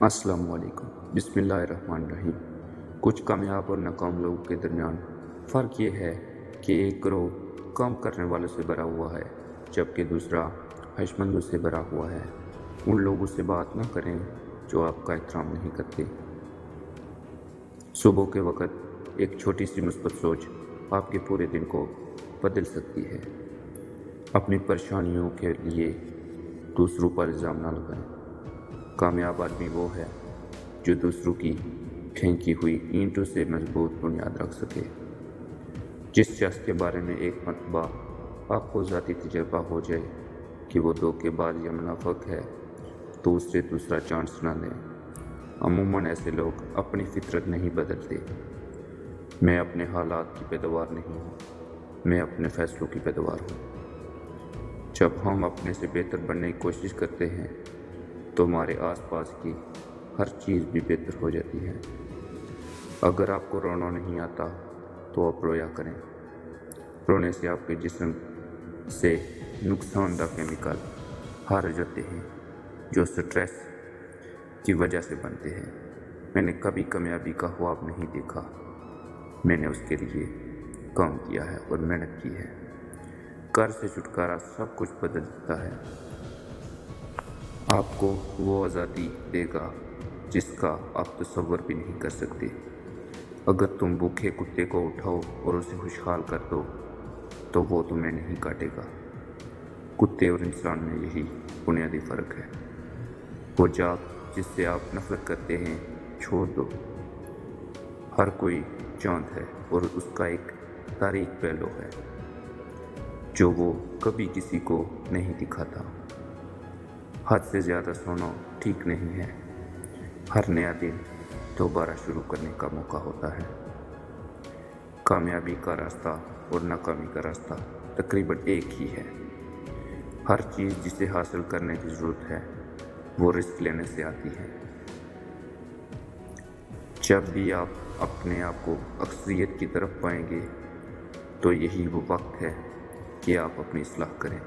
السلام علیکم۔ بسم اللہ الرحمن الرحیم۔ کچھ کامیاب اور ناکام لوگوں کے درمیان فرق یہ ہے کہ ایک گروہ کام کرنے والوں سے بھرا ہوا ہے جبکہ دوسرا خواہشمندوں سے بھرا ہوا ہے۔ ان لوگوں سے بات نہ کریں جو آپ کا احترام نہیں کرتے۔ صبح کے وقت ایک چھوٹی سی مثبت سوچ آپ کے پورے دن کو بدل سکتی ہے۔ اپنی پریشانیوں کے لیے دوسروں پر الزام نہ لگائیں۔ کامیاب آدمی وہ ہے جو دوسروں کی پھینکی ہوئی اینٹوں سے مضبوط بنیاد رکھ سکے۔ جس شخص کے بارے میں ایک مرتبہ آپ کو ذاتی تجربہ ہو جائے کہ وہ دھوکے باز یا منافق ہے تو اس سے دوسرا چانس نہ لیں۔ عموماً ایسے لوگ اپنی فطرت نہیں بدلتے۔ میں اپنے حالات کی پیداوار نہیں ہوں، میں اپنے فیصلوں کی پیداوار ہوں۔ جب ہم اپنے سے بہتر بننے کی کوشش کرتے ہیں تو ہمارے آس پاس کی ہر چیز بھی بہتر ہو جاتی ہے۔ اگر آپ کو رونا نہیں آتا تو آپ رویا کریں۔ رونے سے آپ کے جسم سے نقصان دہ کیمیکل خارج ہوتے ہیں جو سٹریس کی وجہ سے بنتے ہیں۔ میں نے کبھی کامیابی کا خواب نہیں دیکھا، میں نے اس کے لیے کام کیا ہے اور محنت کی ہے۔ قرض سے چھٹکارا سب کچھ بدل دیتا ہے۔ آپ کو وہ آزادی دے گا جس کا آپ تصور بھی نہیں کر سکتے۔ اگر تم بھوکے کتے کو اٹھاؤ اور اسے خوشحال کر دو تو وہ تمہیں نہیں کاٹے گا۔ کتے اور انسان میں یہی بنیادی فرق ہے۔ وہ جات جس سے آپ نفرت کرتے ہیں چھوڑ دو۔ ہر کوئی چاند ہے اور اس کا ایک تاریک پہلو ہے جو وہ کبھی کسی کو نہیں دکھاتا۔ حد سے زیادہ سونا ٹھیک نہیں ہے۔ ہر نیا دن دوبارہ شروع کرنے کا موقع ہوتا ہے۔ کامیابی کا راستہ اور ناکامی کا راستہ تقریباً ایک ہی ہے۔ ہر چیز جسے حاصل کرنے کی ضرورت ہے وہ رسک لینے سے آتی ہے۔ جب بھی آپ اپنے آپ کو اکثریت کی طرف پائیں گے تو یہی وہ وقت ہے کہ آپ اپنی اصلاح کریں۔